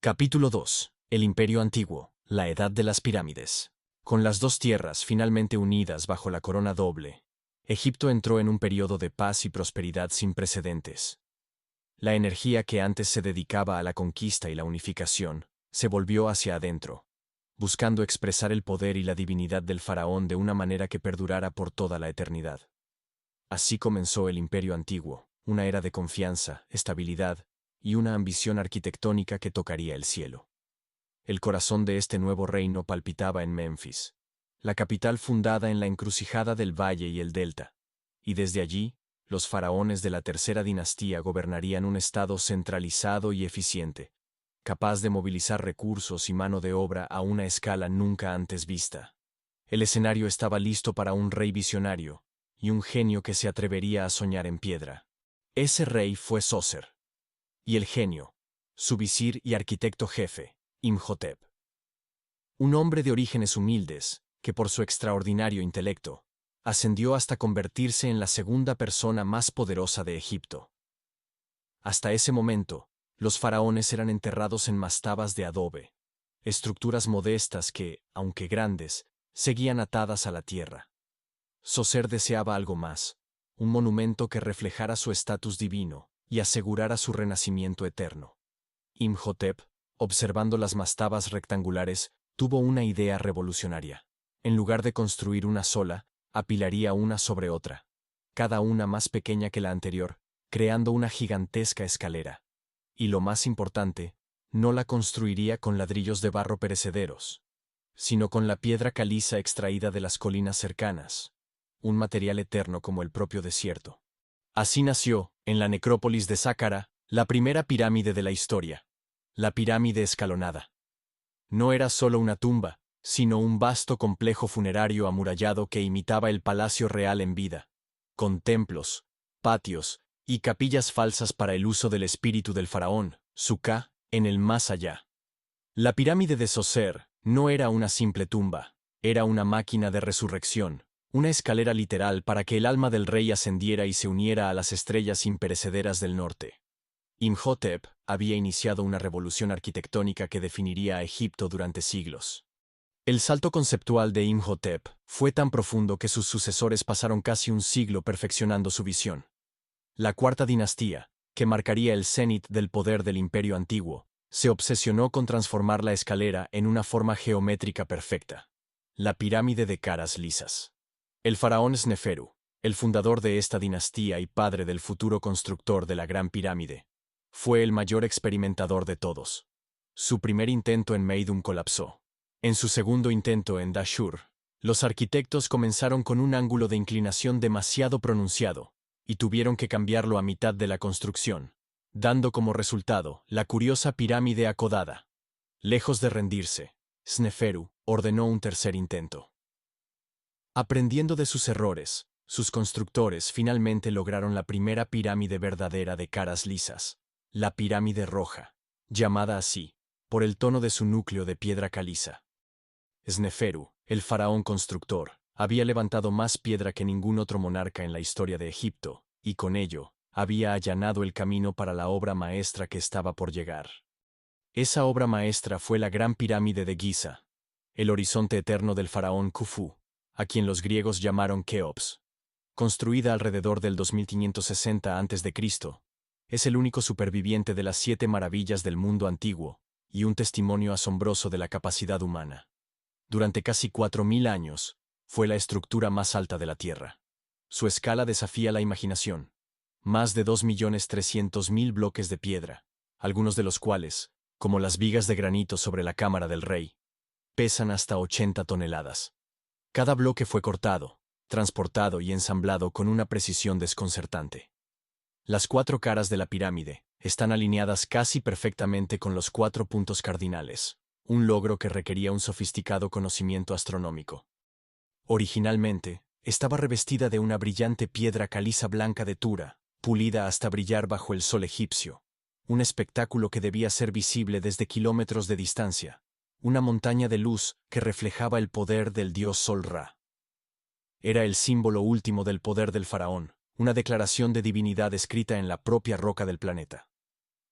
Capítulo 2. El Imperio Antiguo, la Edad de las Pirámides. Con las dos tierras finalmente unidas bajo la corona doble, Egipto entró en un periodo de paz y prosperidad sin precedentes. La energía que antes se dedicaba a la conquista y la unificación, se volvió hacia adentro, buscando expresar el poder y la divinidad del faraón de una manera que perdurara por toda la eternidad. Así comenzó el Imperio Antiguo, una era de confianza, estabilidad y una ambición arquitectónica que tocaría el cielo. El corazón de este nuevo reino palpitaba en Memphis, la capital fundada en la encrucijada del valle y el delta, y desde allí, los faraones de la tercera dinastía gobernarían un estado centralizado y eficiente, capaz de movilizar recursos y mano de obra a una escala nunca antes vista. El escenario estaba listo para un rey visionario y un genio que se atrevería a soñar en piedra. Ese rey fue Sócer, y el genio, su visir y arquitecto jefe, Imhotep. Un hombre de orígenes humildes, que por su extraordinario intelecto, ascendió hasta convertirse en la segunda persona más poderosa de Egipto. Hasta ese momento, los faraones eran enterrados en mastabas de adobe, estructuras modestas que, aunque grandes, seguían atadas a la tierra. Sócer deseaba algo más, un monumento que reflejara su estatus divino y asegurara su renacimiento eterno. Imhotep, observando las mastabas rectangulares, tuvo una idea revolucionaria. En lugar de construir una sola, apilaría una sobre otra, cada una más pequeña que la anterior, creando una gigantesca escalera. Y lo más importante, no la construiría con ladrillos de barro perecederos, sino con la piedra caliza extraída de las colinas cercanas, un material eterno como el propio desierto. Así nació, en la necrópolis de Sáqqara, la primera pirámide de la historia, la pirámide escalonada. No era solo una tumba, sino un vasto complejo funerario amurallado que imitaba el palacio real en vida, con templos, patios y capillas falsas para el uso del espíritu del faraón, Suka, en el más allá. La pirámide de Sócer no era una simple tumba, era una máquina de resurrección, una escalera literal para que el alma del rey ascendiera y se uniera a las estrellas imperecederas del norte. Imhotep había iniciado una revolución arquitectónica que definiría a Egipto durante siglos. El salto conceptual de Imhotep fue tan profundo que sus sucesores pasaron casi un siglo perfeccionando su visión. La cuarta dinastía, que marcaría el cenit del poder del Imperio Antiguo, se obsesionó con transformar la escalera en una forma geométrica perfecta, la pirámide de caras lisas. El faraón Sneferu, el fundador de esta dinastía y padre del futuro constructor de la Gran Pirámide, fue el mayor experimentador de todos. Su primer intento en Meidum colapsó. En su segundo intento en Dashur, los arquitectos comenzaron con un ángulo de inclinación demasiado pronunciado, y tuvieron que cambiarlo a mitad de la construcción, dando como resultado la curiosa pirámide acodada. Lejos de rendirse, Sneferu ordenó un tercer intento. Aprendiendo de sus errores, sus constructores finalmente lograron la primera pirámide verdadera de caras lisas, la pirámide roja, llamada así, por el tono de su núcleo de piedra caliza. Sneferu, el faraón constructor, había levantado más piedra que ningún otro monarca en la historia de Egipto, y con ello, había allanado el camino para la obra maestra que estaba por llegar. Esa obra maestra fue la Gran Pirámide de Giza, el horizonte eterno del faraón Khufu, a quien los griegos llamaron Keops. Construida alrededor del 2560 a.C., es el único superviviente de las 7 maravillas del mundo antiguo, y un testimonio asombroso de la capacidad humana. Durante casi 4000 años, fue la estructura más alta de la Tierra. Su escala desafía la imaginación. Más de 2.300.000 bloques de piedra, algunos de los cuales, como las vigas de granito sobre la cámara del rey, pesan hasta 80 toneladas. Cada bloque fue cortado, transportado y ensamblado con una precisión desconcertante. Las 4 caras de la pirámide están alineadas casi perfectamente con los 4 puntos cardinales, un logro que requería un sofisticado conocimiento astronómico. Originalmente, estaba revestida de una brillante piedra caliza blanca de Tura, pulida hasta brillar bajo el sol egipcio, un espectáculo que debía ser visible desde kilómetros de distancia, una montaña de luz que reflejaba el poder del dios Sol Ra. Era el símbolo último del poder del faraón, una declaración de divinidad escrita en la propia roca del planeta.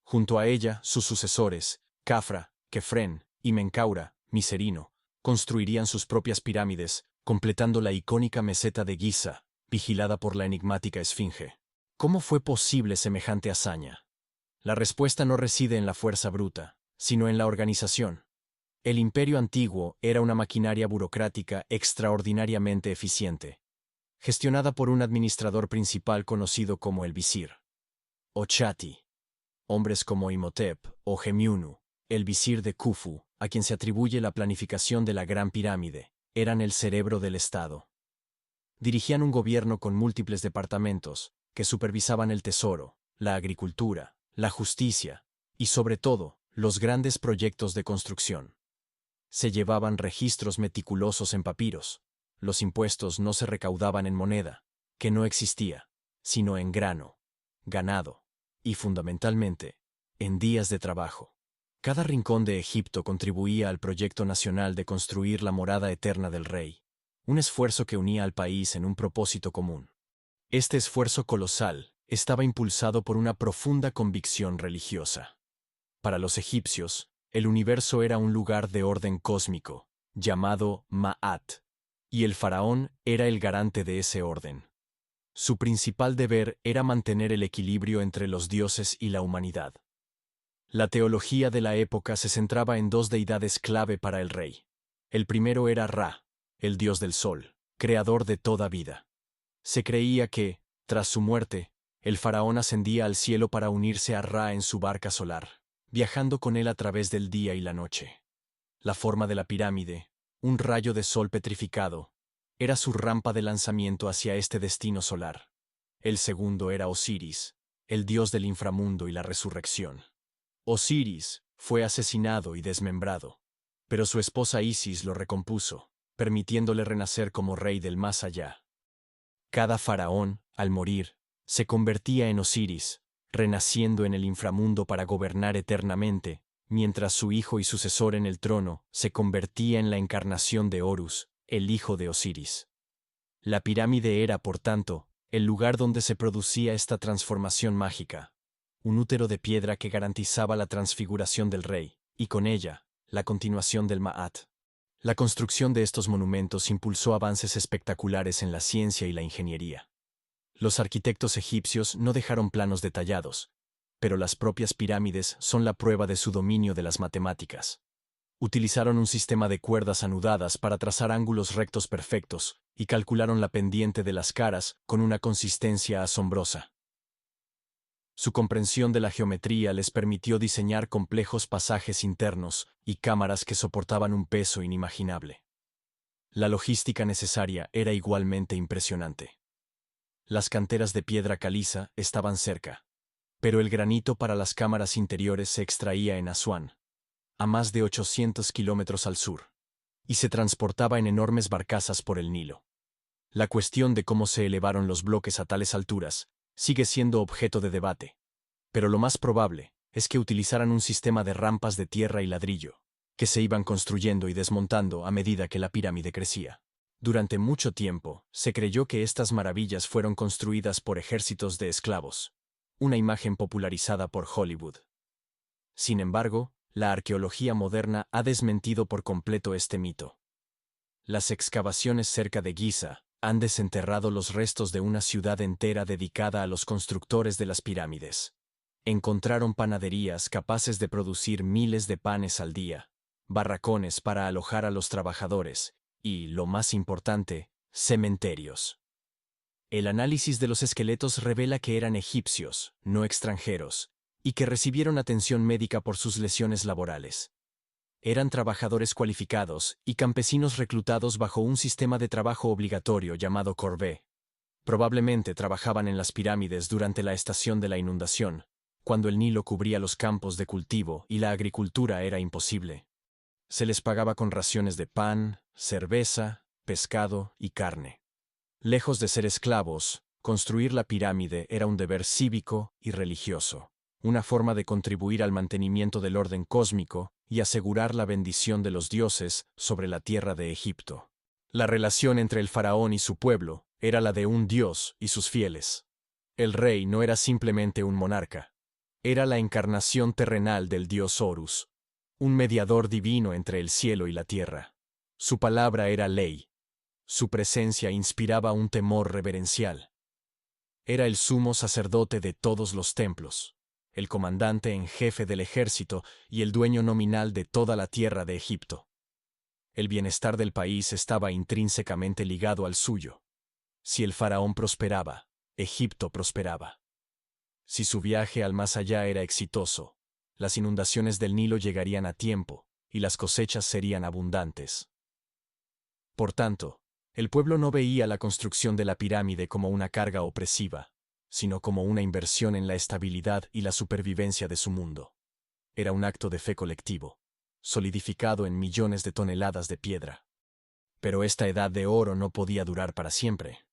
Junto a ella, sus sucesores, Cafra, Kefren y Menkaura, Micerino, construirían sus propias pirámides, completando la icónica meseta de Giza, vigilada por la enigmática Esfinge. ¿Cómo fue posible semejante hazaña? La respuesta no reside en la fuerza bruta, sino en la organización. El Imperio Antiguo era una maquinaria burocrática extraordinariamente eficiente, gestionada por un administrador principal conocido como el visir, o Chati. Hombres como Imhotep o Gemiunu, el visir de Khufu, a quien se atribuye la planificación de la Gran Pirámide, eran el cerebro del Estado. Dirigían un gobierno con múltiples departamentos, que supervisaban el tesoro, la agricultura, la justicia y, sobre todo, los grandes proyectos de construcción. Se llevaban registros meticulosos en papiros. Los impuestos no se recaudaban en moneda, que no existía, sino en grano, ganado y, fundamentalmente, en días de trabajo. Cada rincón de Egipto contribuía al proyecto nacional de construir la morada eterna del rey, un esfuerzo que unía al país en un propósito común. Este esfuerzo colosal estaba impulsado por una profunda convicción religiosa. Para los egipcios, el universo era un lugar de orden cósmico, llamado Ma'at, y el faraón era el garante de ese orden. Su principal deber era mantener el equilibrio entre los dioses y la humanidad. La teología de la época se centraba en dos deidades clave para el rey. El primero era Ra, el dios del sol, creador de toda vida. Se creía que, tras su muerte, el faraón ascendía al cielo para unirse a Ra en su barca solar, viajando con él a través del día y la noche. La forma de la pirámide, un rayo de sol petrificado, era su rampa de lanzamiento hacia este destino solar. El segundo era Osiris, el dios del inframundo y la resurrección. Osiris fue asesinado y desmembrado, pero su esposa Isis lo recompuso, permitiéndole renacer como rey del más allá. Cada faraón, al morir, se convertía en Osiris, renaciendo en el inframundo para gobernar eternamente, mientras su hijo y sucesor en el trono se convertía en la encarnación de Horus, el hijo de Osiris. La pirámide era, por tanto, el lugar donde se producía esta transformación mágica, un útero de piedra que garantizaba la transfiguración del rey, y con ella, la continuación del Ma'at. La construcción de estos monumentos impulsó avances espectaculares en la ciencia y la ingeniería. Los arquitectos egipcios no dejaron planos detallados, pero las propias pirámides son la prueba de su dominio de las matemáticas. Utilizaron un sistema de cuerdas anudadas para trazar ángulos rectos perfectos y calcularon la pendiente de las caras con una consistencia asombrosa. Su comprensión de la geometría les permitió diseñar complejos pasajes internos y cámaras que soportaban un peso inimaginable. La logística necesaria era igualmente impresionante. Las canteras de piedra caliza estaban cerca, pero el granito para las cámaras interiores se extraía en Asuán, a más de 800 kilómetros al sur, y se transportaba en enormes barcazas por el Nilo. La cuestión de cómo se elevaron los bloques a tales alturas sigue siendo objeto de debate, pero lo más probable es que utilizaran un sistema de rampas de tierra y ladrillo, que se iban construyendo y desmontando a medida que la pirámide crecía. Durante mucho tiempo, se creyó que estas maravillas fueron construidas por ejércitos de esclavos, una imagen popularizada por Hollywood. Sin embargo, la arqueología moderna ha desmentido por completo este mito. Las excavaciones cerca de Giza han desenterrado los restos de una ciudad entera dedicada a los constructores de las pirámides. Encontraron panaderías capaces de producir miles de panes al día, barracones para alojar a los trabajadores y, lo más importante, cementerios. El análisis de los esqueletos revela que eran egipcios, no extranjeros, y que recibieron atención médica por sus lesiones laborales. Eran trabajadores cualificados y campesinos reclutados bajo un sistema de trabajo obligatorio llamado corvée. Probablemente trabajaban en las pirámides durante la estación de la inundación, cuando el Nilo cubría los campos de cultivo y la agricultura era imposible. Se les pagaba con raciones de pan, cerveza, pescado y carne. Lejos de ser esclavos, construir la pirámide era un deber cívico y religioso, una forma de contribuir al mantenimiento del orden cósmico y asegurar la bendición de los dioses sobre la tierra de Egipto. La relación entre el faraón y su pueblo era la de un dios y sus fieles. El rey no era simplemente un monarca, era la encarnación terrenal del dios Horus. un mediador divino entre el cielo y la tierra. Su palabra era ley. Su presencia inspiraba un temor reverencial. Era el sumo sacerdote de todos los templos, el comandante en jefe del ejército y el dueño nominal de toda la tierra de Egipto. El bienestar del país estaba intrínsecamente ligado al suyo. Si el faraón prosperaba, Egipto prosperaba. Si su viaje al más allá era exitoso, las inundaciones del Nilo llegarían a tiempo y las cosechas serían abundantes. Por tanto, el pueblo no veía la construcción de la pirámide como una carga opresiva, sino como una inversión en la estabilidad y la supervivencia de su mundo. Era un acto de fe colectivo, solidificado en millones de toneladas de piedra. Pero esta edad de oro no podía durar para siempre.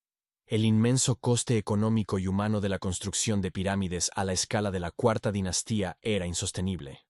El inmenso coste económico y humano de la construcción de pirámides a la escala de la cuarta dinastía era insostenible.